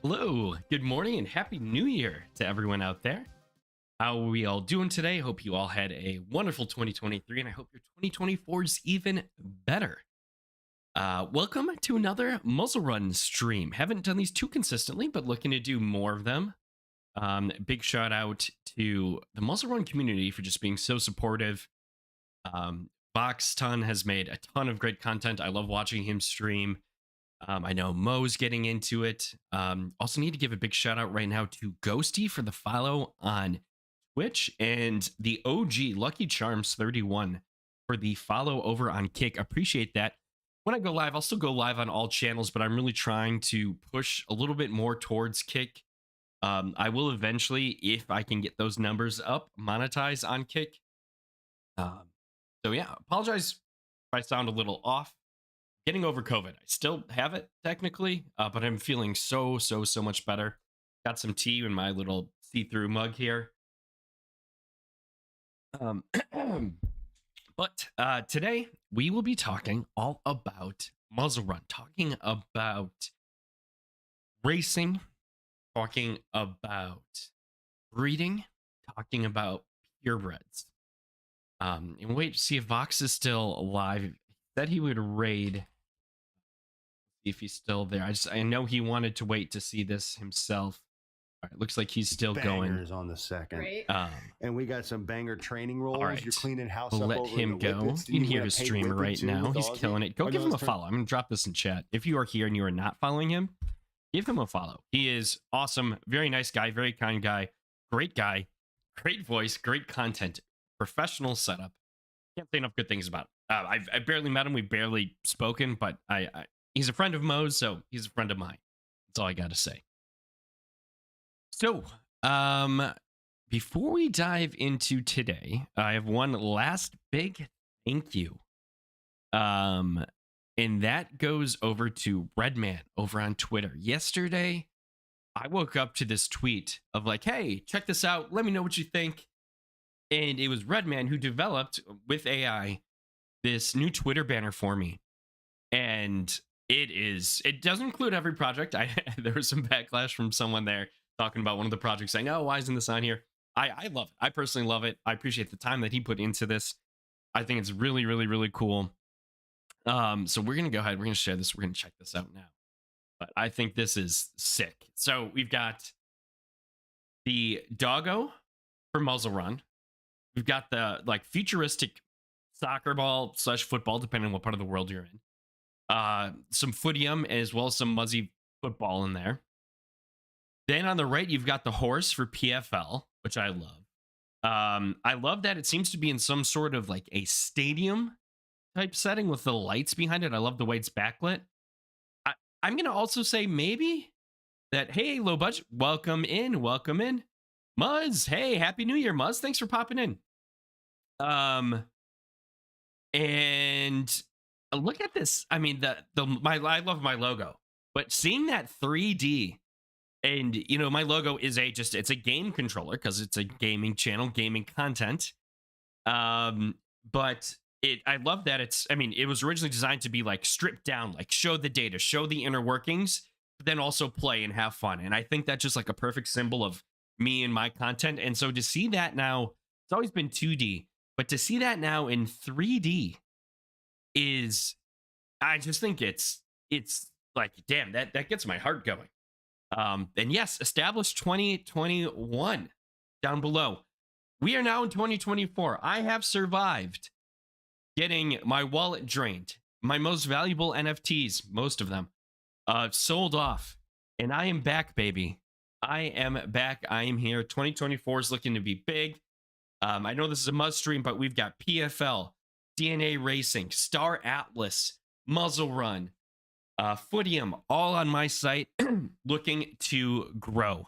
Hello, good morning, and happy new year to everyone out there. How are we all doing today? Hope you all had a wonderful 2023, and I hope your 2024 is even better. Welcome to another Muzzle Run stream. Haven't done these too consistently, but looking to do more of them. Big shout out to the Muzzle Run community for just being so supportive. Box Ton has made a ton of great content. I love watching him stream. I know Mo's getting into it. Also need to give a big shout out right now to Ghosty for the follow on Twitch, and the OG Lucky Charms 31 for the follow over on Kick. Appreciate that. When I go live, I'll still go live on all channels, but I'm really trying to push a little bit more towards Kick. I will eventually, if I can get those numbers up, monetize on Kick. So yeah, apologize if I sound a little off. Getting over COVID. I still have it technically, but I'm feeling so much better. Got some tea in my little see-through mug here. But today we will be talking all about Muzzle Run, talking about racing, talking about breeding, talking about purebreds. And wait to see if Vox is still alive. He said he would raid. If he's still there. I know he wanted to wait to see this himself. All right, looks like he's still Bangers going on the second. Right. And we got some banger training rolls. All right. You're cleaning house We'll up let over in him the go. Whippets. You can hear got the paid streamer Whippet right too now. with He's Aussie? killing it. Go Oh, give no, him a it's follow. I'm going to drop this in chat. If you are here and you are not following him, give him a follow. He is awesome. Very nice guy. Very kind guy. Great voice. Great content. Professional setup. Can't say enough good things about him. I barely met him. We've barely spoken, but he's a friend of Mo's, so he's a friend of mine. That's all I got to say. So, before we dive into today, I have one last big thank you. And that goes over to Redman over on Twitter. Yesterday, I woke up to this tweet of like, hey, check this out. Let me know what you think. And it was Redman who developed with AI this new Twitter banner for me. And it doesn't include every project. There was some backlash from someone there talking about one of the projects. I know, why isn't this on here? I love it. I personally love it. I appreciate the time that he put into this. I think it's really cool. So we're gonna go ahead. We're gonna share this. We're gonna check this out now. But I think this is sick. So we've got the doggo for Muzzle Run. We've got the like futuristic soccer ball / football, depending on what part of the world you're in. Some Footium as well as some Muzzy football in there. Then on the right, you've got the horse for PFL, which I love. I love that it seems to be in some sort of like a stadium type setting with the lights behind it. I love the way it's backlit. I'm going to also say maybe that, hey, low budget, welcome in. Muzz, hey, happy new year, Muzz. Thanks for popping in. And look at this. I mean, I love my logo, but seeing that 3D, and you know, my logo is it's a game controller because it's a gaming channel, gaming content. But I love that it was originally designed to be like stripped down, like show the data, show the inner workings, but then also play and have fun. And I think that's just like a perfect symbol of me and my content. And so to see that now, it's always been 2D, but to see that now in 3D I just think it's like, damn, that gets my heart going. And yes, established 2021 down below. We are now in 2024. I have survived getting my wallet drained, my most valuable NFTs, most of them, sold off. And I am back, baby. I am back. I am here. 2024 is looking to be big. I know this is a Muzz stream, but we've got PFL, DNA Racing, Star Atlas, Muzzle Run, Footium, all on my site, looking to grow.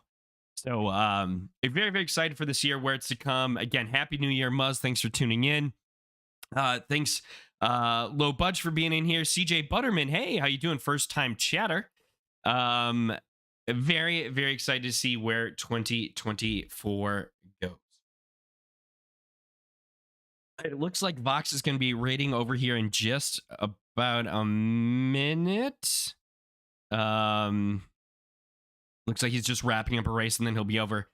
So I'm very excited for this year, where it's to come. Again, happy new year, Muzz. Thanks for tuning in. Thanks, Low Budge, for being in here. CJ Butterman, hey, how you doing? First time chatter. Very excited to see where 2024 goes. It looks like Vox is going to be raiding over here in just about a minute. Looks like he's just wrapping up a race and then he'll be over.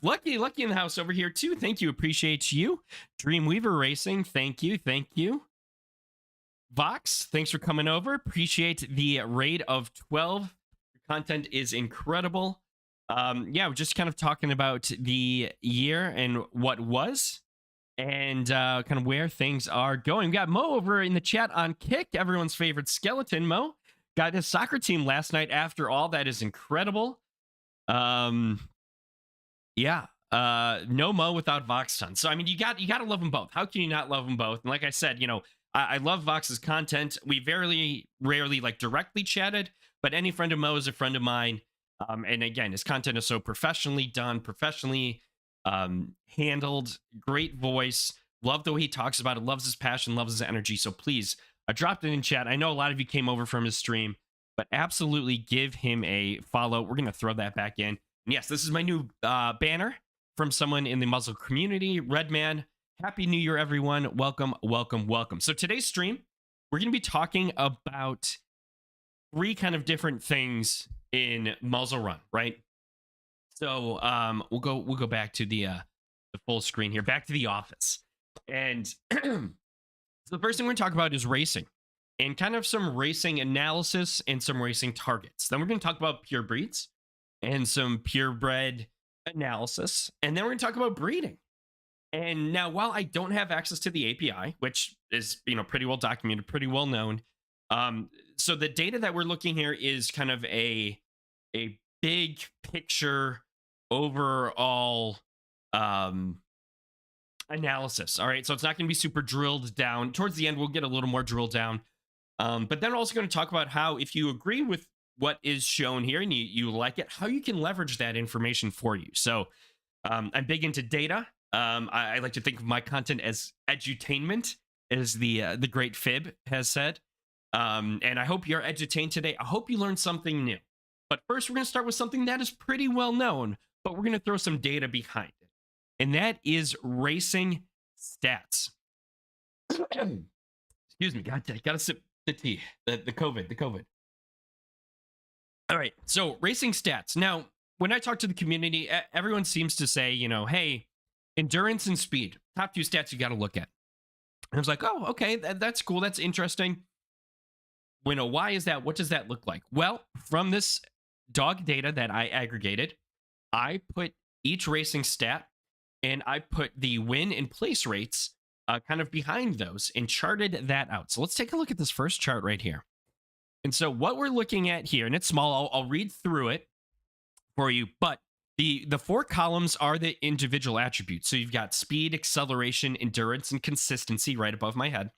Lucky in the house over here too. Thank you. Appreciate you. Dreamweaver Racing. Thank you. Thank you. Vox, thanks for coming over. Appreciate the raid of 12. Your content is incredible. Yeah, we're just kind of talking about the year and what was and kind of where things are going. We got Mo over in the chat on Kick, everyone's favorite skeleton. Mo got his soccer team last night after all. That is incredible. Yeah. No Mo without Vox Ton. So I mean, you got to love them both. How can you not love them both? And like I said, I love Vox's content. We very rarely like directly chatted, but any friend of Mo is a friend of mine. And again, his content is so professionally done, professionally handled, great voice. Love the way he talks about it, loves his passion, loves his energy. So please, I dropped it in chat. I know a lot of you came over from his stream, but absolutely give him a follow. We're going to throw that back in. And yes, this is my new banner from someone in the Muzzle community, Redman. Happy New Year, everyone. Welcome, welcome, welcome. So today's stream, we're going to be talking about 3 kind of different things in Muzzle Run, right? So we'll go back to the full screen here, back to the office. And so the first thing we're going to talk about is racing and kind of some racing analysis and some racing targets. Then we're going to talk about pure breeds and some purebred analysis. And then we're going to talk about breeding. And now, while I don't have access to the API, which is pretty well documented, pretty well known, so the data that we're looking here is kind of a big picture overall analysis. All right, so it's not going to be super drilled down. Towards the end, we'll get a little more drilled down. But then we're also going to talk about how, if you agree with what is shown here and you like it, how you can leverage that information for you. So I'm big into data. I like to think of my content as edutainment, as the great Fib has said. And I hope you're edutained today. I hope you learned something new. But first, we're going to start with something that is pretty well known, but we're going to throw some data behind it. And that is racing stats. Excuse me. Got to sip the tea. The COVID. All right. So racing stats. Now, when I talk to the community, everyone seems to say, hey, endurance and speed, top 2 stats you got to look at. And I was like, oh, okay, that's cool. That's interesting. Why is that? What does that look like? Well, from this dog data that I aggregated, I put each racing stat and I put the win and place rates kind of behind those and charted that out. So let's take a look at this first chart right here. And so what we're looking at here, and it's small, I'll read through it for you, but the 4 columns are the individual attributes. So you've got speed, acceleration, endurance, and consistency right above my head.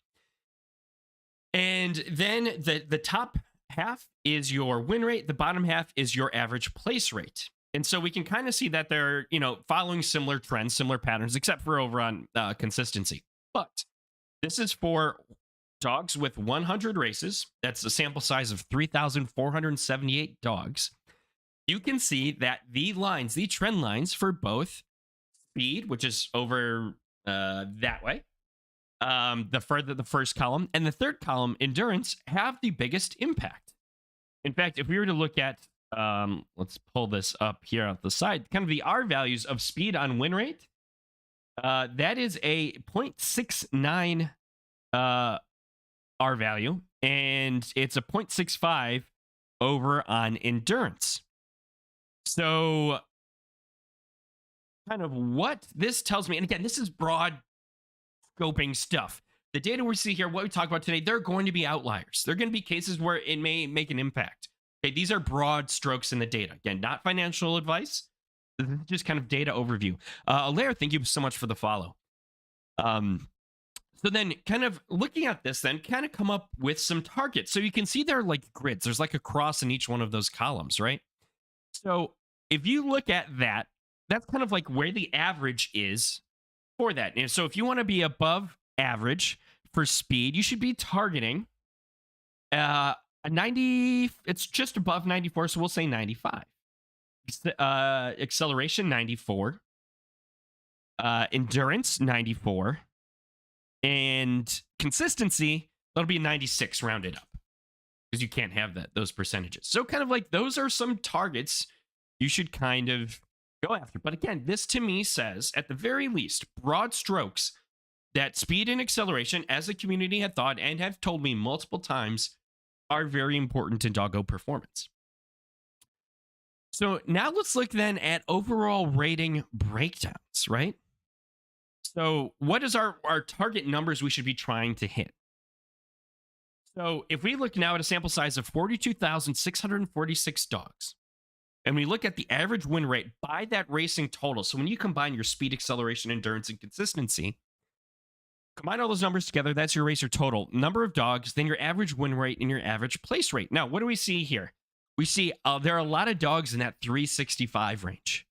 And then the top half is your win rate. The bottom half is your average place rate. And so we can kind of see that they're, following similar trends, similar patterns, except for over on consistency. But this is for dogs with 100 races. That's a sample size of 3,478 dogs. You can see that the trend lines for both speed, which is over that way, the first column, and the third column, endurance, have the biggest impact. In fact, if we were to look at, let's pull this up here off the side, kind of the R values of speed on win rate, that is a 0.69 R value, and it's a 0.65 over on endurance. So kind of what this tells me, and again, this is broad scoping stuff. The data we see here, what we talk about today, they're going to be outliers. They're going to be cases where it may make an impact. Okay, these are broad strokes in the data. Again, not financial advice. This is just kind of data overview. Alaire, thank you so much for the follow. So then kind of looking at this, then kind of come up with some targets. So you can see there are like grids. There's like a cross in each one of those columns, right? So if you look at that, that's kind of like where the average is for that. And so if you want to be above average for speed, you should be targeting a 90. It's just above 94, so we'll say 95. Acceleration 94. Endurance 94. And consistency, that'll be 96 rounded up, because you can't have those percentages. So kind of like those are some targets you should kind of go after. But again, this to me says, at the very least, broad strokes, that speed and acceleration, as the community had thought and have told me multiple times, are very important to doggo performance. So now let's look then at overall rating breakdowns, right? So what is our target numbers we should be trying to hit? So if we look now at a sample size of 42,646 dogs, and we look at the average win rate by that racing total, so when you combine your speed, acceleration, endurance, and consistency, combine all those numbers together, that's your racer total. Number of dogs, then your average win rate, and your average place rate. Now, what do we see here? We see there are a lot of dogs in that 365 range.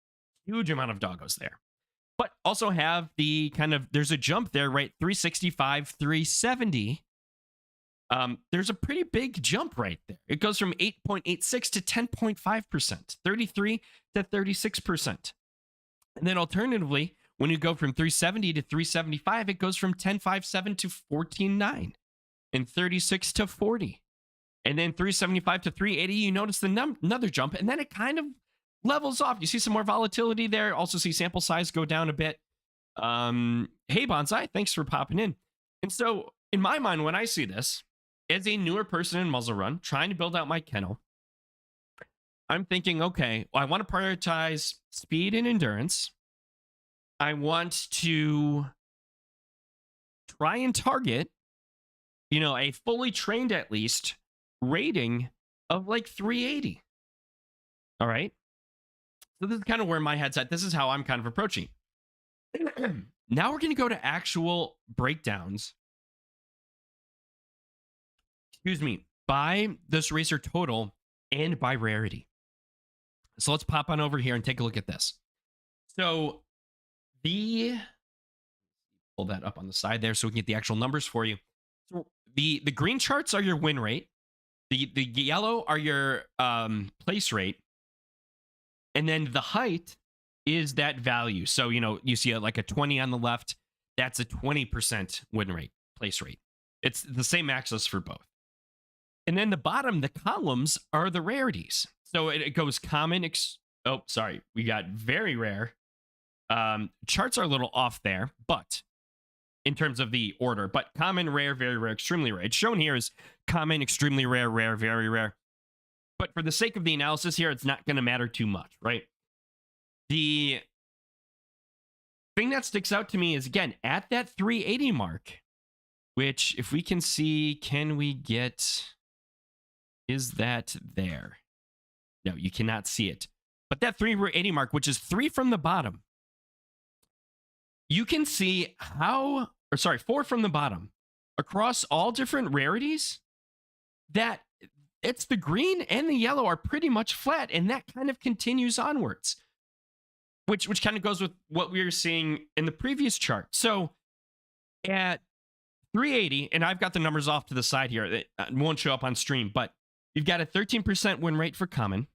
Huge amount of doggos there. But also have the kind of, there's a jump there, right? 365, 370. There's a pretty big jump right there. It goes from 8.86 to 10.5%, 33 to 36%. And then alternatively, when you go from 370 to 375, it goes from 10.57 to 14.9 and 36 to 40. And then 375 to 380, you notice another jump, and then it kind of levels off. You see some more volatility there. Also see sample size go down a bit. Hey, Bonsai, thanks for popping in. And so in my mind, when I see this, as a newer person in Muzzle Run, trying to build out my kennel, I'm thinking, okay, well, I want to prioritize speed and endurance. I want to try and target, a fully trained at least rating of like 380. All right. So this is kind of where my head's at. This is how I'm kind of approaching. Now we're going to go to actual breakdowns. Excuse me, by this racer total and by rarity. So let's pop on over here and take a look at this. So pull that up on the side there so we can get the actual numbers for you. So the green charts are your win rate. The yellow are your place rate. And then the height is that value. So, you see like a 20 on the left. That's a 20% win rate, place rate. It's the same axis for both. And then the bottom, the columns, are the rarities. So it goes common. We got very rare. Charts are a little off there, but in terms of the order, but common, rare, very rare, extremely rare. It's shown here as common, extremely rare, rare, very rare. But for the sake of the analysis here, it's not going to matter too much, right? The thing that sticks out to me is, again, at that 380 mark, which if we can see, is that there? No, you cannot see it. But that 380 mark, which is 3 from the bottom, you can see 4 from the bottom, across all different rarities, that it's the green and the yellow are pretty much flat, and that kind of continues onwards, which kind of goes with what we were seeing in the previous chart. So at 380, and I've got the numbers off to the side here, it won't show up on stream, but you've got a 13% win rate for common,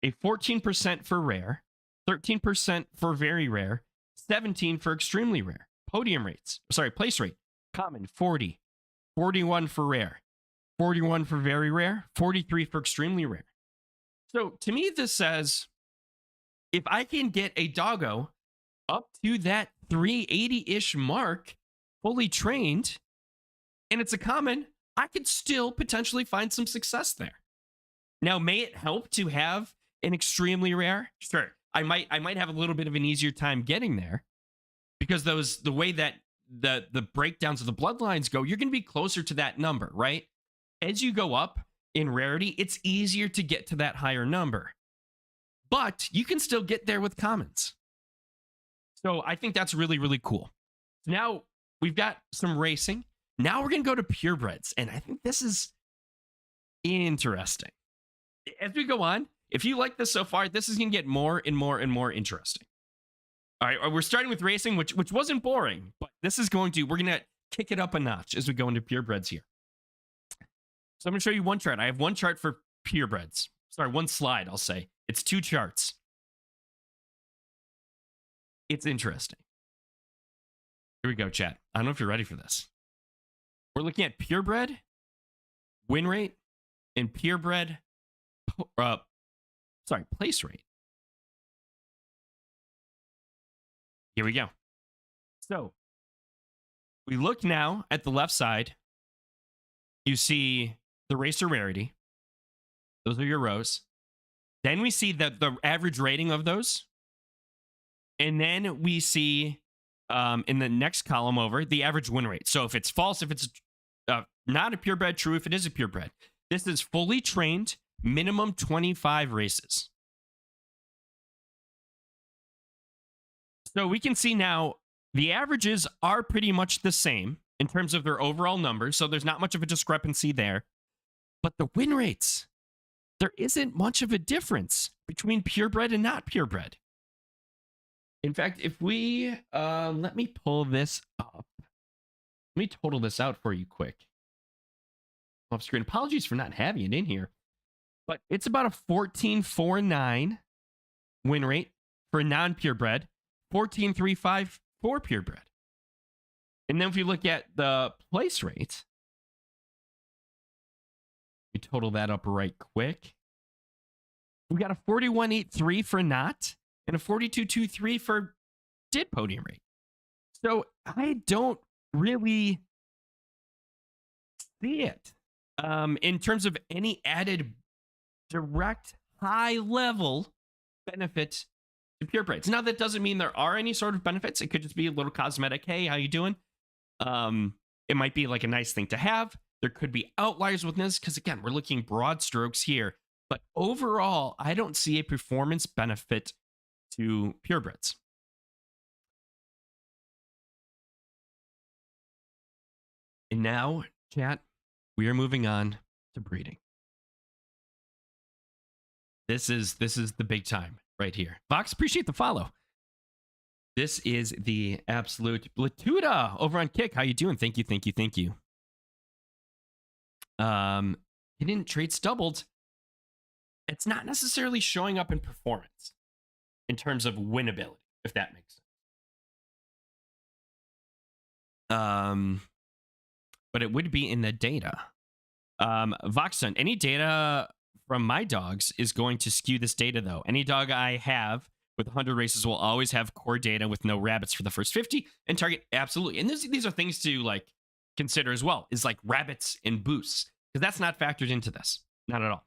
a 14% for rare, 13% for very rare, 17 for extremely rare. Place rate, common 40, 41 for rare, 41 for very rare, 43 for extremely rare. So to me, this says, if I can get a doggo up to that 380-ish mark, fully trained, and it's a common, I could still potentially find some success there. Now, may it help to have an extremely rare? Sure. I might have a little bit of an easier time getting there, because the way that the breakdowns of the bloodlines go, you're going to be closer to that number, right? As you go up in rarity, it's easier to get to that higher number, but you can still get there with commons. So I think that's really, really cool. Now we've got some racing. Now we're going to go to purebreds, and I think this is interesting. As we go on, if you like this so far, this is going to get more and more and more interesting. All right, we're starting with racing, which wasn't boring, but we're going to kick it up a notch as we go into purebreds here. So I'm going to show you one chart. I have one chart for purebreds. Sorry, one slide, I'll say. It's 2 charts. It's interesting. Here we go, chat. I don't know if you're ready for this. We're looking at purebred, win rate, and purebred, place rate. Here we go. So we look now at the left side. You see the racer rarity. Those are your rows. Then we see the average rating of those. And then we see in the next column over the average win rate. So if it's false, if it's not a purebred, true if it is a purebred. This is fully trained, minimum 25 races. So we can see now the averages are pretty much the same in terms of their overall numbers. So there's not much of a discrepancy there. But the win rates, there isn't much of a difference between purebred and not purebred. In fact, if we, let me pull this up. Let me total this out for you quick. Off screen. Apologies for not having it in here. But it's about a 14.49 win rate for non-purebred, 14.35 for purebred. And then if you look at the place rate, we total that up right quick. We got a 41.83 for not and a 42.23 for did podium rate. So I don't really see it in terms of any added direct high level benefit to purebreds. Now that doesn't mean there are any sort of benefits. It could just be a little cosmetic. Hey, how you doing? It might be like a nice thing to have. There could be outliers with this because again, we're looking broad strokes here. But overall, I don't see a performance benefit to purebreds. And now, chat, we are moving on to breeding. This is the big time right here. Vox, appreciate the follow. This is the absolute Latuda over on Kick. How you doing? Thank you. Hidden traits doubled. It's not necessarily showing up in performance in terms of winnability, if that makes sense. But it would be in the data. Voxson, any data from my dogs is going to skew this data, though. Any dog I have with 100 races will always have core data with no rabbits for the first 50 and target. Absolutely. And these are things to like consider as well, is like rabbits and boosts, because that's not factored into this. Not at all.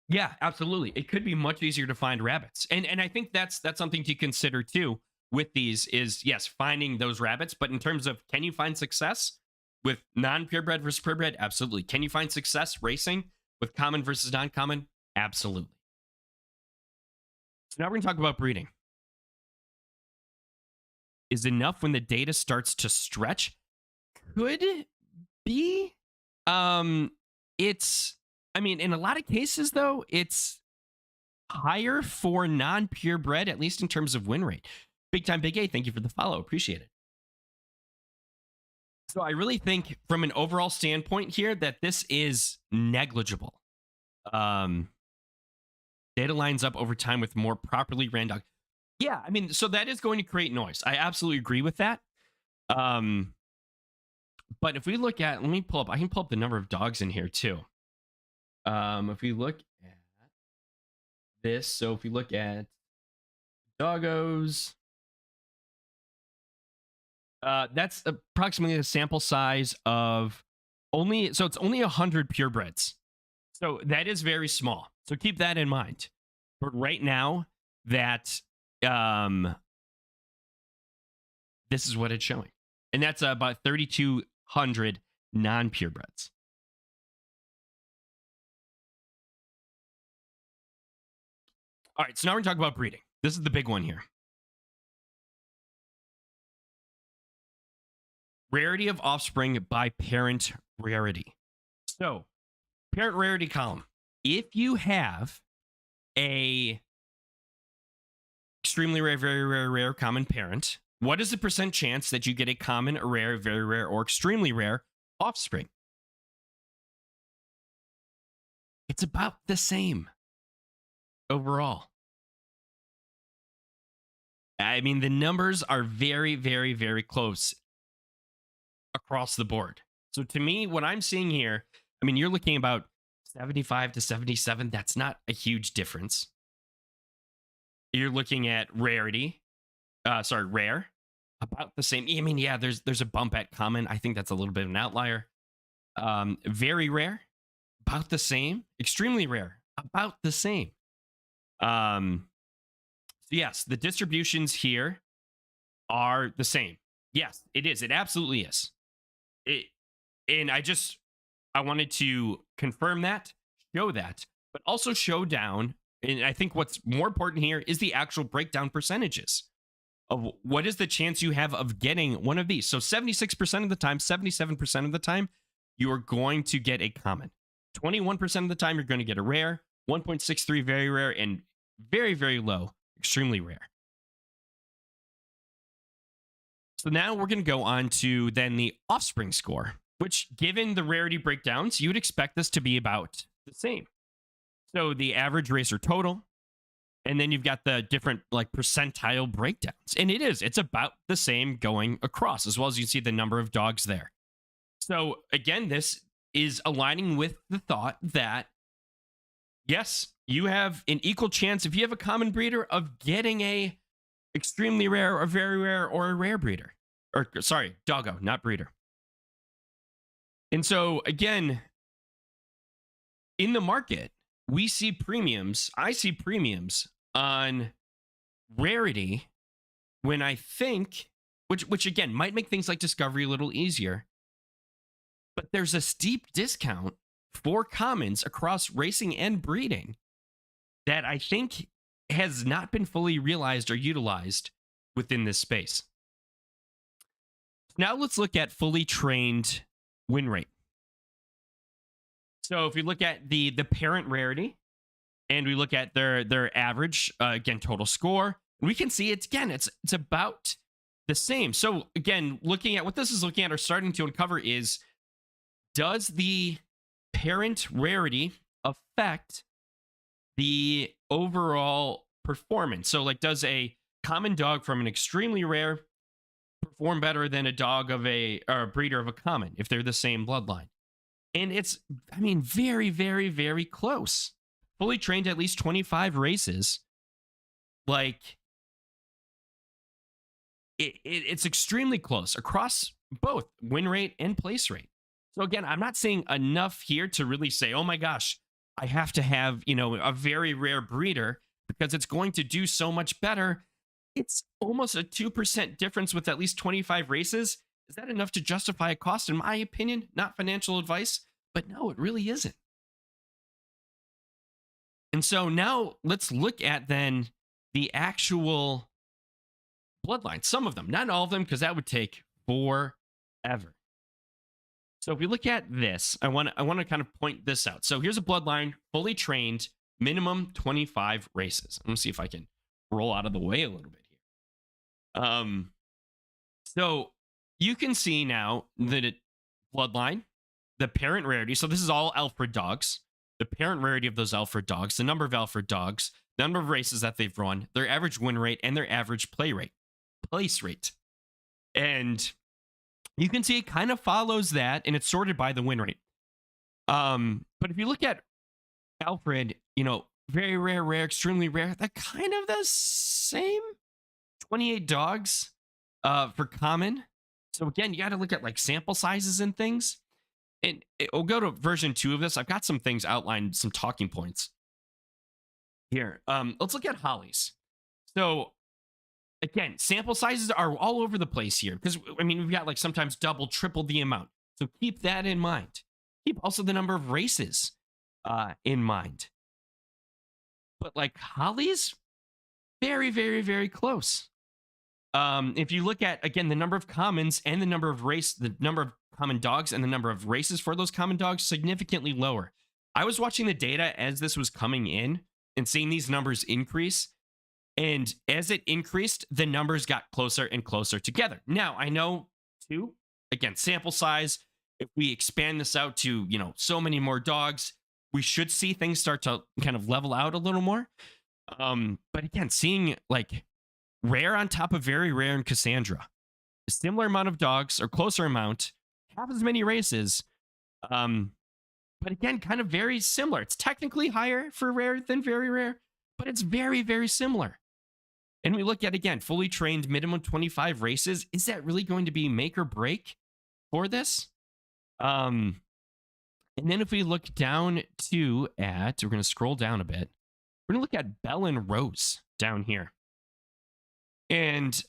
Yeah, absolutely. It could be much easier to find rabbits. And I think that's something to consider too with these is, yes, finding those rabbits. But in terms of, can you find success with non-purebred versus purebred? Absolutely. Can you find success racing with common versus non-common? Absolutely. So now we're going to talk about breeding. Is enough when the data starts to stretch? Could be. It's, I mean, in a lot of cases, though, it's higher for non-purebred, at least in terms of win rate. Big Time Big A, thank you for the follow. Appreciate it. So I really think from an overall standpoint here that this is negligible. Data lines up over time with more properly ran dog. Yeah, I mean, so that is going to create noise. I absolutely agree with that. But if we look at, let me pull up, I can pull up the number of dogs in here too. If we look at this, so if we look at doggos, that's approximately a sample size of only, so it's only 100 purebreds. So that is very small. So keep that in mind. But right now, that this is what it's showing. And that's about 3,200 non-purebreds. All right, so now we're going to talk about breeding. This is the big one here. Rarity of offspring by parent rarity. So, parent rarity column. If you have a extremely rare, very rare, rare common parent, what is the percent chance that you get a common, a rare, very rare, or extremely rare offspring? It's about the same overall. I mean, the numbers are very, very, very close across the board. So to me, what I'm seeing here, I mean, you're looking about 75 to 77. That's not a huge difference. You're looking at rarity. Rare. About the same. I mean, yeah, there's a bump at common. I think that's a little bit of an outlier. Very rare. About the same. Extremely rare. About the same. So yes, the distributions here are the same. Yes, it is. It absolutely is. It, and I wanted to confirm that, show that, but also show down. And I think what's more important here is the actual breakdown percentages of what is the chance you have of getting one of these. So 76% of the time, 77% of the time, you are going to get a common. 21% of the time, you're going to get a rare. 1.63 very rare, and very, very low, extremely rare. So now we're going to go on to then the offspring score, which given the rarity breakdowns, you would expect this to be about the same. So the average racer total, and then you've got the different like percentile breakdowns. And it's about the same going across, as well as you see the number of dogs there. So again, this is aligning with the thought that, yes, you have an equal chance if you have a common breeder of getting a extremely rare or very rare or a rare breeder. Or sorry, doggo, not breeder. And so again, in the market, we see premiums. I see premiums on rarity when I think, which again might make things like discovery a little easier, but there's a steep discount for commons across racing and breeding that I think has not been fully realized or utilized within this space. Now let's look at fully trained win rate. So if we look at the parent rarity and we look at their average, again, total score, we can see it's about the same. So again, looking at what this is looking at or starting to uncover is, does the parent rarity affect the overall performance? So like, does a common dog from an extremely rare perform better than a dog of or a breeder of a common if they're the same bloodline? And it's, I mean, very, very, very close. Fully trained at least 25 races. Like, it's extremely close across both win rate and place rate. So again, I'm not seeing enough here to really say, oh my gosh, I have to have, a very rare breeder because it's going to do so much better. It's almost a 2% difference with at least 25 races. Is that enough to justify a cost? In my opinion, not financial advice, but no, it really isn't. And so now let's look at then the actual bloodlines. Some of them, not all of them, because that would take forever. So if we look at this, I want to kind of point this out. So here's a bloodline, fully trained, minimum 25 races. I'm going to see if I can roll out of the way a little bit here. So you can see now the bloodline, the parent rarity. So this is all Alfred dogs. The parent rarity of those Alfred dogs, the number of Alfred dogs, the number of races that they've run, their average win rate, and their average place rate. And you can see it kind of follows that, and it's sorted by the win rate. But if you look at Alfred, very rare, rare, extremely rare, they're kind of the same. 28 dogs for common. So again, you got to look at like sample sizes and things. And we'll go to version 2 of this. I've got some things outlined, some talking points here. Let's look at Hollies. So again, sample sizes are all over the place here because, I mean, we've got like sometimes double, triple the amount. So keep that in mind. Keep also the number of races in mind. But like Hollies, very, very, very close. If you look at, again, the number of commons and the number of common dogs and the number of races for those common dogs, significantly lower. I was watching the data as this was coming in and seeing these numbers increase. And as it increased, the numbers got closer and closer together. Now, I know, too, again, sample size, if we expand this out to, so many more dogs, we should see things start to kind of level out a little more. But again, seeing like rare on top of very rare in Cassandra, a similar amount of dogs or closer amount, half as many races. But again, kind of very similar. It's technically higher for rare than very rare, but it's very, very similar. And we look at, again, fully trained minimum 25 races. Is that really going to be make or break for this? And then if we look down to we're going to scroll down a bit. We're going to look at Bell and Rose down here. And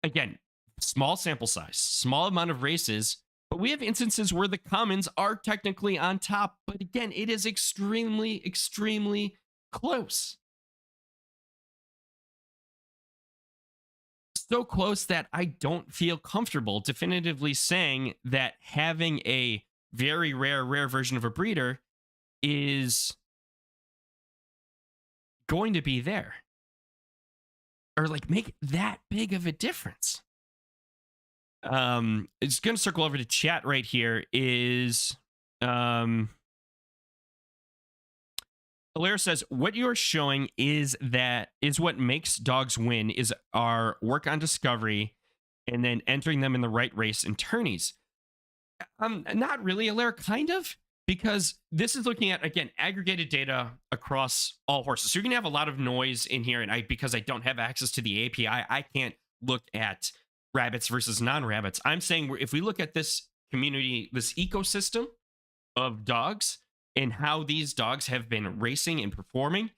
again, small sample size, small amount of races, but we have instances where the commons are technically on top. But again, it is extremely, extremely close. So close that I don't feel comfortable definitively saying that having a very rare version of a breeder is going to be there or like make that big of a difference. It's going to circle over to chat right here. Alaire says, what you're showing is what makes dogs win is our work on discovery and then entering them in the right race and tourneys. Not really, Alaire, kind of, because this is looking at, again, aggregated data across all horses. So you're going to have a lot of noise in here. And because I don't have access to the API, I can't look at rabbits versus non-rabbits. I'm saying if we look at this community, this ecosystem of dogs, and how these dogs have been racing and performing,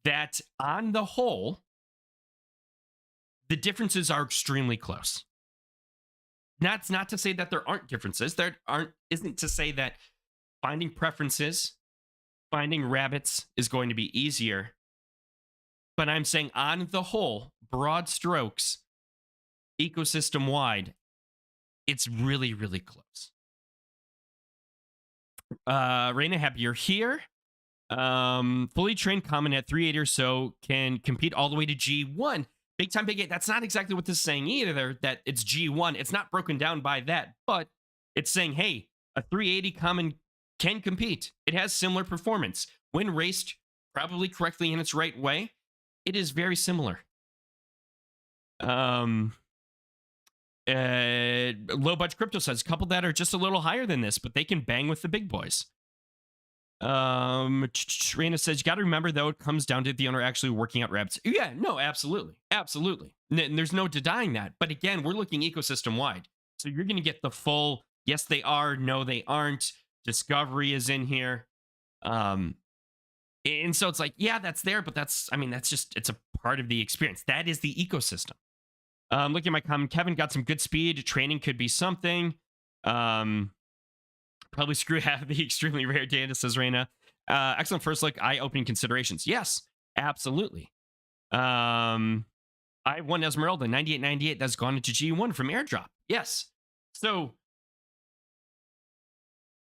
that on the whole, the differences are extremely close. That's not to say that there aren't differences. Isn't to say that finding preferences, finding rabbits is going to be easier. But I'm saying on the whole, broad strokes, ecosystem wide, it's really, really close. Raina, happy you're here. Fully trained common at 380 or so can compete all the way to G1. Big time, big 8. That's not exactly what this is saying either, that it's G1. It's not broken down by that, but it's saying, hey, a 380 common can compete. It has similar performance. When raced probably correctly in its right way, it is very similar. Low budget crypto says a couple that are just a little higher than this, but they can bang with the big boys. Raina says you got to remember though, it comes down to the owner actually working out rabbits. Yeah, no, absolutely. There's no denying that. But again, we're looking ecosystem wide, so you're going to get the full. Yes, they are. No, they aren't. Discovery is in here. And so it's like, yeah, that's there, but that's just, it's a part of the experience. That is the ecosystem. Looking at my comment, Kevin got some good speed. Training could be something. Probably screw half the extremely rare data, says Raina. Excellent first look, eye-opening considerations. Yes, absolutely. I have one Esmeralda, 9898, that's gone into G1 from airdrop. Yes. So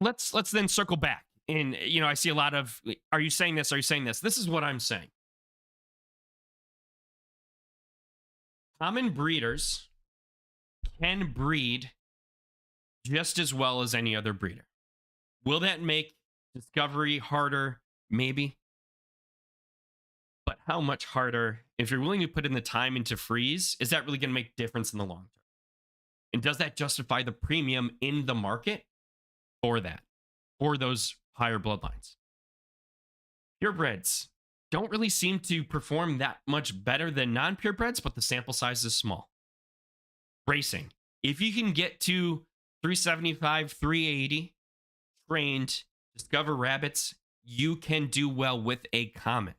let's then circle back. And, I see a lot of, are you saying this? Are you saying this? This is what I'm saying. Common breeders can breed just as well as any other breeder. Will that make discovery harder? Maybe. But how much harder? If you're willing to put in the time into freeze, is that really going to make a difference in the long term? And does that justify the premium in the market for that? For those higher bloodlines? Purebreds don't really seem to perform that much better than non-purebreds, but the sample size is small. Racing. If you can get to 375, 380, trained, discover rabbits, you can do well with a common.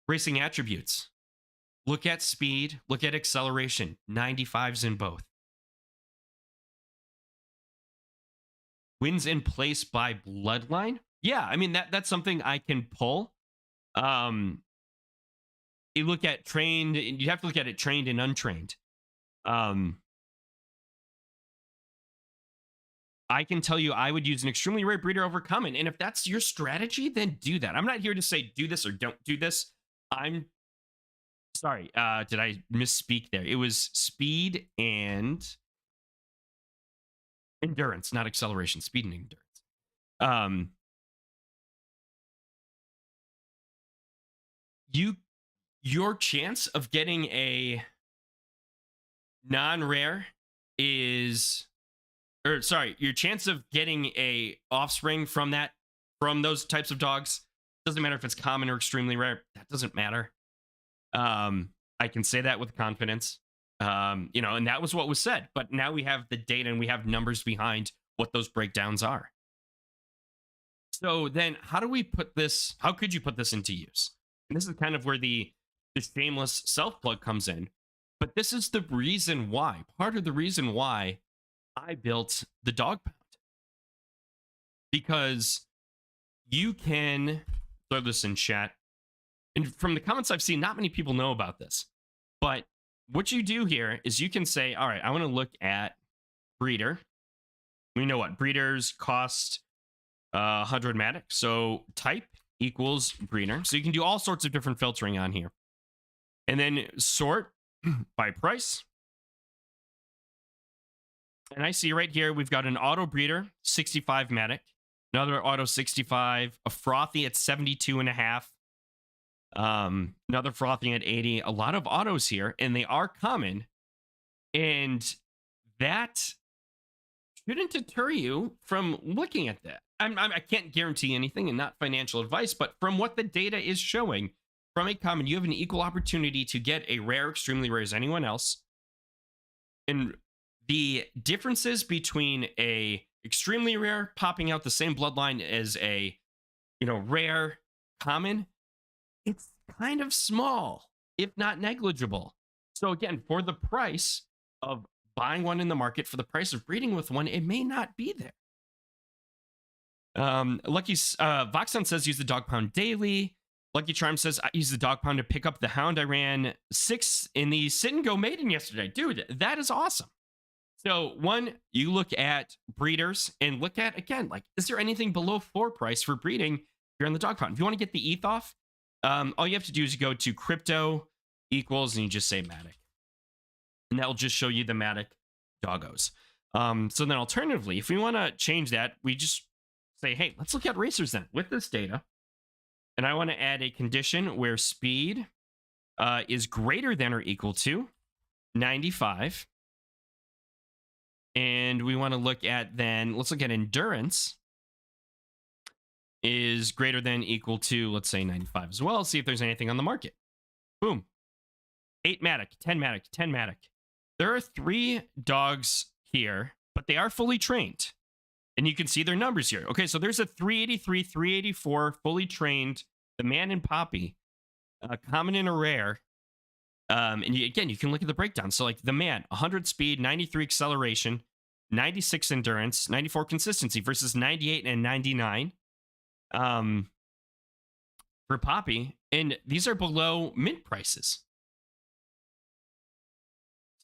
Racing attributes. Look at speed, look at acceleration. 95s in both. Wins in place by bloodline. Yeah, that's something I can pull. You look at trained, you have to look at it trained and untrained. I can tell you I would use an extremely rare breeder over common. And if that's your strategy, then do that. I'm not here to say do this or don't do this. I'm sorry. Did I misspeak there? It was speed and endurance, not acceleration. Speed and endurance. Your chance of getting a non-rare is, your chance of getting a offspring from those types of dogs Doesn't matter if it's common or extremely rare. That doesn't matter. I can say that with confidence. And that was what was said. But now we have the data and we have numbers behind what those breakdowns are. So then how do we put this? How could you put this into use? And this is kind of where the shameless self-plug comes in. But this is the reason why, part of the reason why I built the dog pound. Because you can throw this in chat. And from the comments I've seen, not many people know about this. But what you do here is you can say, all right, I want to look at breeder. We know what breeders cost 100 matic. So type equals breeder. So you can do all sorts of different filtering on here. And then sort by price. And I see right here, we've got an auto breeder, 65 matic. Another auto 65, a frothy at 72.5. Another frothy at 80. A lot of autos here, and they are common. And that shouldn't deter you from looking at that. I can't guarantee anything and not financial advice, but from what the data is showing, from a common, you have an equal opportunity to get a rare, extremely rare as anyone else. And the differences between a extremely rare popping out the same bloodline as a, rare common, it's kind of small, if not negligible. So again, for the price of buying one in the market, for the price of breeding with one, it may not be there. Lucky Voxon says use the dog pound daily. Lucky Charm says I use the dog pound to pick up the hound. I ran 6 in the sit and go maiden yesterday. Dude, that is awesome. So one, you look at breeders and look at, again, like, is there anything below 4 price for breeding here on the dog pound? If you want to get the ETH off, all you have to do is you go to crypto equals and you just say Matic. And that'll just show you the Matic doggos. So then alternatively, if we want to change that, we just say, hey, let's look at racers then with this data. And I want to add a condition where speed is greater than or equal to 95. And we want to look at then, let's look at endurance is greater than equal to, let's say 95 as well. See if there's anything on the market. Boom. 8 matic, 10 matic, 10 matic. There are 3 dogs here, but they are fully trained. And you can see their numbers here. Okay, so there's a 383, 384, fully trained, the man and Poppy, common and a rare. And again, you can look at the breakdown. So like the man, 100 speed, 93 acceleration, 96 endurance, 94 consistency versus 98 and 99 for Poppy. And these are below mint prices.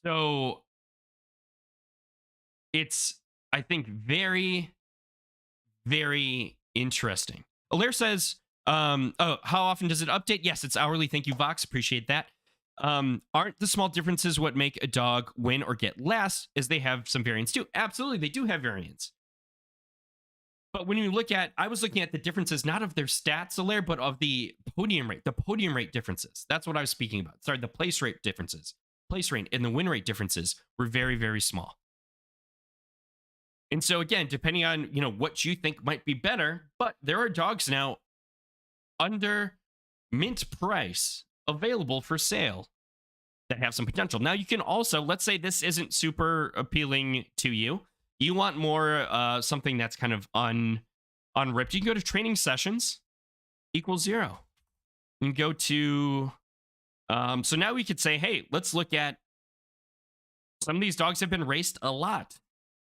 So it's, I think, very, very interesting. Alaire says, how often does it update? Yes, it's hourly. Thank you, Vox. Appreciate that. Aren't the small differences what make a dog win or get less, as they have some variance too? Absolutely, they do have variance. But when you look at, I was looking at the differences, not of their stats, Alaire, but of the podium rate differences. That's what I was speaking about. Sorry, the place rate differences. Place rate and the win rate differences were very, very small. And so again, depending on, what you think might be better, but there are dogs now under mint price available for sale that have some potential. Now you can also, let's say this isn't super appealing to you. You want more something that's kind of unripped. You can go to training sessions equals 0. You can go to, so now we could say, hey, let's look at some of these dogs have been raced a lot.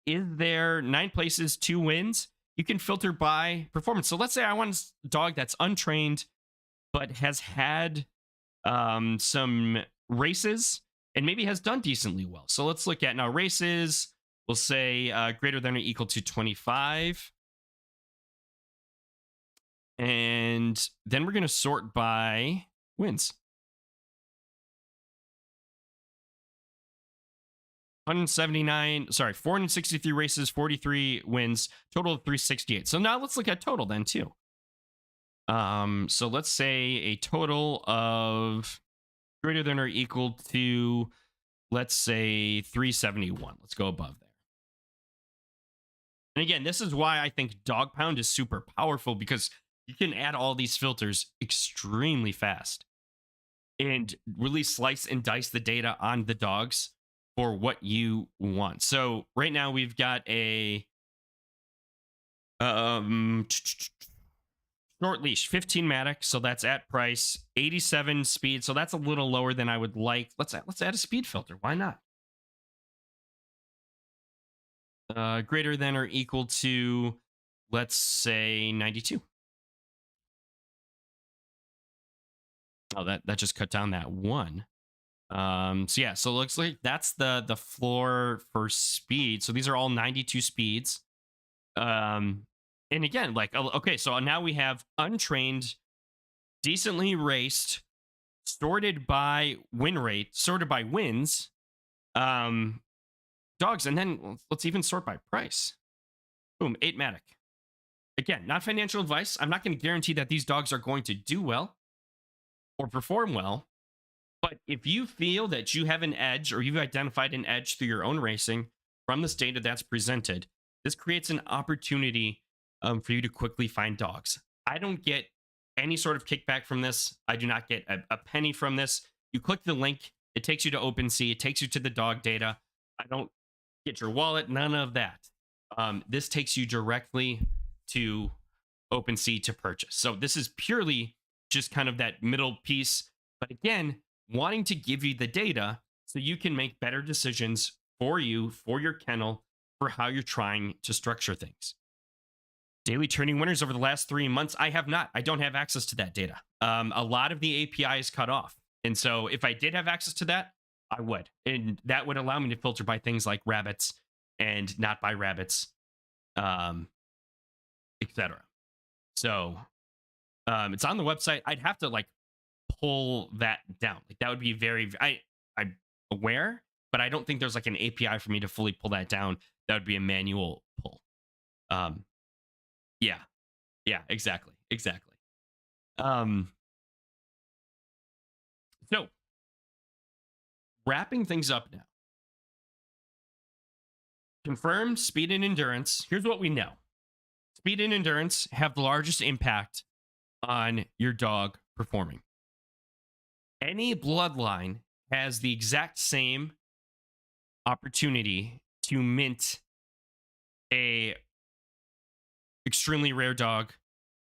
Is there 9 places, 2 wins? You can filter by performance. So let's say I want a dog that's untrained, but has had some races and maybe has done decently well. So let's look at now races. We'll say greater than or equal to 25. And then we're going to sort by wins. 463 races, 43 wins, total of 368. So now let's look at total then too. So let's say a total of greater than or equal to, let's say 371. Let's go above there. And again, this is why I think dog pound is super powerful, because You can add all these filters extremely fast and really slice and dice the data on the dogs for what you want. So right now we've got a short leash, 15 Matic, so that's at price, 87 speed, so that's a little lower than I would like. Let's add a speed filter. Why not? Greater than or equal to, let's say 92. Oh, that just cut down that one. So yeah, so it looks like that's the floor for speed. So these are all 92 speeds. And again, like, okay, so now we have untrained, decently raced, sorted by win rate, sorted by wins, dogs, and then let's even sort by price. Boom, 8 Matic. Again, not financial advice. I'm not going to guarantee that these dogs are going to do well or perform well. But if you feel that you have an edge or you've identified an edge through your own racing from this data that's presented, this creates an opportunity for you to quickly find dogs. I don't get any sort of kickback from this. I do not get a penny from this. You click the link, it takes you to OpenSea, it takes you to the dog data. I don't get your wallet, none of that. This takes you directly to OpenSea to purchase. So this is purely just kind of that middle piece. But again, wanting to give you the data so you can make better decisions for you, for your kennel, for how you're trying to structure things. Daily training winners over the last 3 months, I have not. I don't have access to that data. A lot of the API is cut off. And so if I did have access to that, I would. And that would allow me to filter by things like rabbits and not by rabbits, etc. So it's on the website. I'd have to like pull that down. Like that would be I'm aware, but I don't think there's like an API for me to fully pull that down. That would be a manual pull. Yeah, exactly. So wrapping things up now. Confirmed speed and endurance. Here's what we know. Speed and endurance have the largest impact on your dog performing. Any bloodline has the exact same opportunity to mint a extremely rare dog,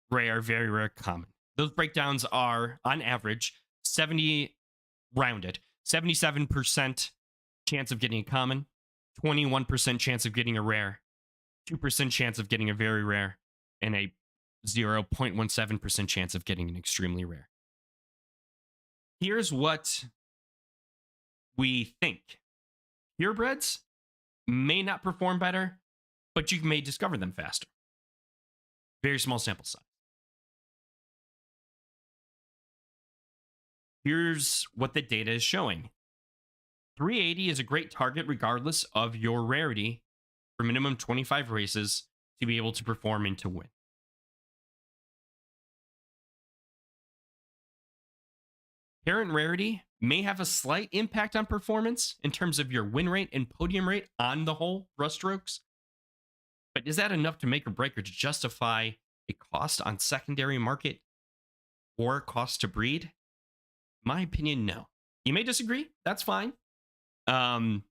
rare, very rare, common. Those breakdowns are, on average, 77% chance of getting a common, 21% chance of getting a rare, 2% chance of getting a very rare, and a 0.17% chance of getting an extremely rare. Here's what we think. Purebreds may not perform better, but you may discover them faster. Very small sample size. Here's what the data is showing. 380 is a great target regardless of your rarity for minimum 25 races to be able to perform and to win. Parent rarity may have a slight impact on performance in terms of your win rate and podium rate on the whole brushstrokes. But is that enough to make or break or to justify a cost on secondary market or cost to breed? In my opinion, no. You may disagree. That's fine. But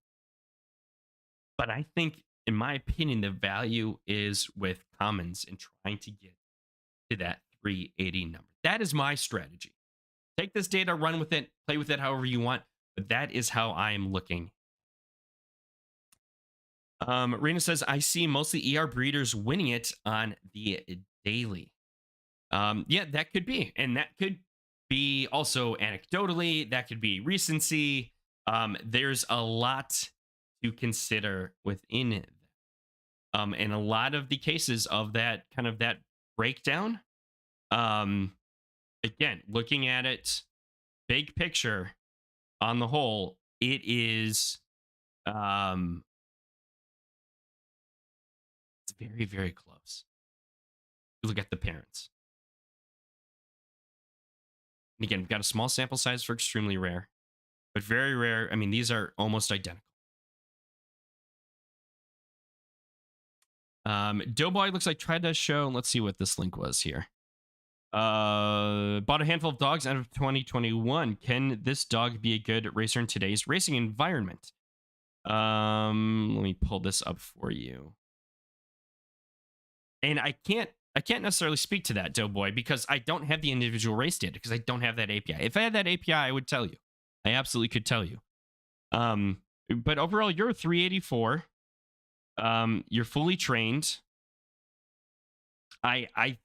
I think, in my opinion, the value is with commons and trying to get to that 380 number. That is my strategy. Take this data, run with it, play with it however you want, but that is how I am looking. Rena says, I see mostly ER breeders winning it on the daily. Yeah, that could be. And that could be also anecdotally, that could be recency. There's a lot to consider within it. And a lot of the cases of that kind of that breakdown, again, looking at it big picture on the whole, it is it's very, very close. You look at the parents. And again, we've got a small sample size for extremely rare, but very rare. I mean, these are almost identical. Doughboy looks like tried to show. Let's see what this link was here. Bought a handful of dogs out of 2021. Can this dog be a good racer in today's racing environment? Let me pull this up for you. And I can't necessarily speak to that, Doughboy, because I don't have the individual race data because I don't have that API. If I had that API, I would tell you. I absolutely could tell you. But overall, you're a 384. You're fully trained. I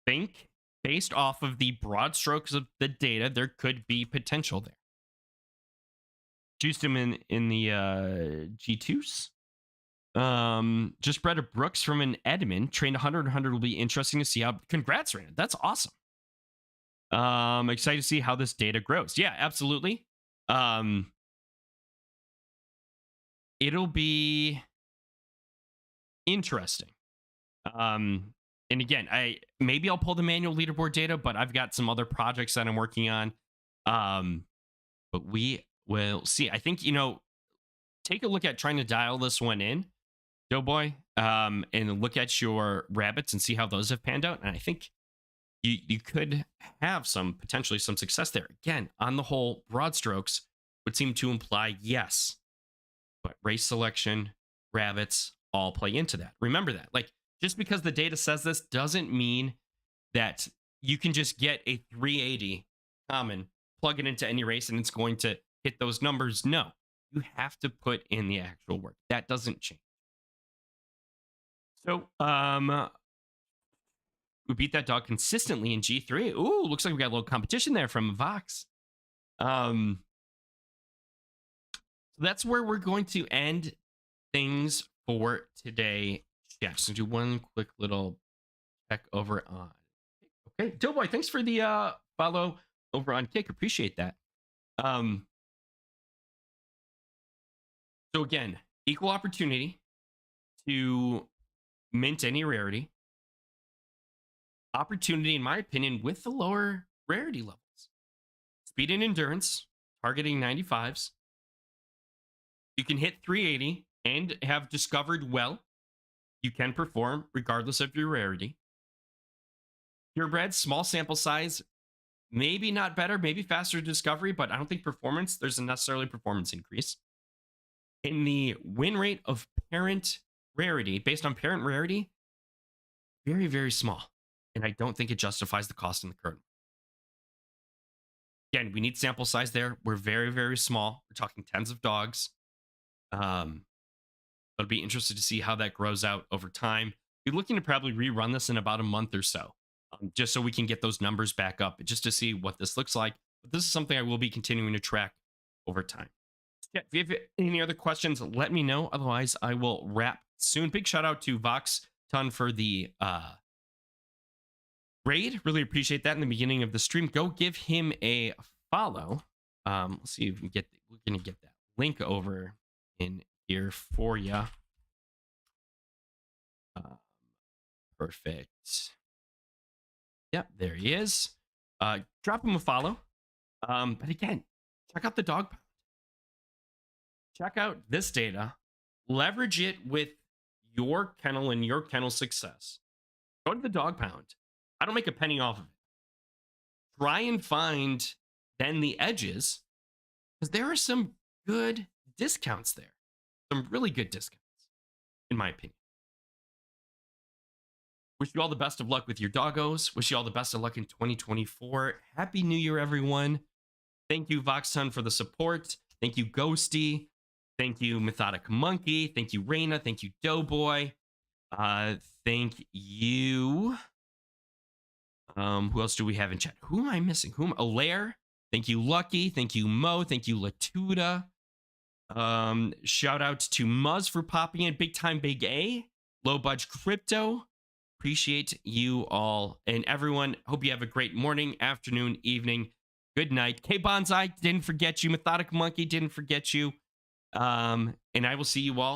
think based off of the broad strokes of the data, there could be potential there. Juiced him in the G2s. Just bred a Brooks from an Edmund. Trained 100 will be interesting to see how. Congrats, Raina. That's awesome. Excited to see how this data grows. Yeah, absolutely. It'll be interesting. And again, maybe I'll pull the manual leaderboard data, but I've got some other projects that I'm working on. But we will see. I think, take a look at trying to dial this one in, Doughboy, and look at your rabbits and see how those have panned out. And I think you could have potentially some success there. Again, on the whole, broad strokes would seem to imply yes, but race selection, rabbits all play into that. Remember that. Like, just because the data says this doesn't mean that you can just get a 380 common, plug it into any race, and it's going to hit those numbers. No, you have to put in the actual work. That doesn't change. So, we beat that dog consistently in G3. Ooh, looks like we got a little competition there from Vox. So that's where we're going to end things for today. Yeah, just do one quick little check over on. Okay, Doughboy, thanks for the follow over on Kick. Appreciate that. So again, equal opportunity to mint any rarity. Opportunity, in my opinion, with the lower rarity levels. Speed and endurance, targeting 95s. You can hit 380 and have discovered well. You can perform regardless of your rarity. Purebred, small sample size, maybe not better, maybe faster discovery, but I don't think performance, there's a necessarily performance increase. In the win rate of parent rarity, based on parent rarity, very, very small. And I don't think it justifies the cost in the current. Again, we need sample size there. We're very, very small. We're talking tens of dogs. I'll be interested to see how that grows out over time. We're looking to probably rerun this in about a month or so, just so we can get those numbers back up, just to see what this looks like. But this is something I will be continuing to track over time. Yeah, if you have any other questions, let me know. Otherwise, I will wrap soon. Big shout out to Vox Ton for the raid. Really appreciate that in the beginning of the stream. Go give him a follow. Let's see if we can get. We're gonna get that link over in here for you. Perfect. Yep, there he is. Drop him a follow. But again, check out the dog pound. Check out this data. Leverage it with your kennel and your kennel success. Go to the dog pound. I don't make a penny off of it. Try and find then the edges, because there are some good discounts there. Some really good discounts, in my opinion. Wish you all the best of luck with your doggos. Wish you all the best of luck in 2024. Happy New Year, everyone. Thank you, Voxton, for the support. Thank you, Ghosty. Thank you, Methodic Monkey. Thank you, Raina. Thank you, Doughboy. Thank you. Who else do we have in chat? Who am I missing? Alaire. Thank you, Lucky. Thank you, Mo. Thank you, Latuda. Shout out to Muzz for popping in. Big Time Big A. Low Budge Crypto. Appreciate you all and everyone. Hope you have a great morning, afternoon, evening. Good night. K Bonsai, didn't forget you. Methodic Monkey, didn't forget you. And I will see you all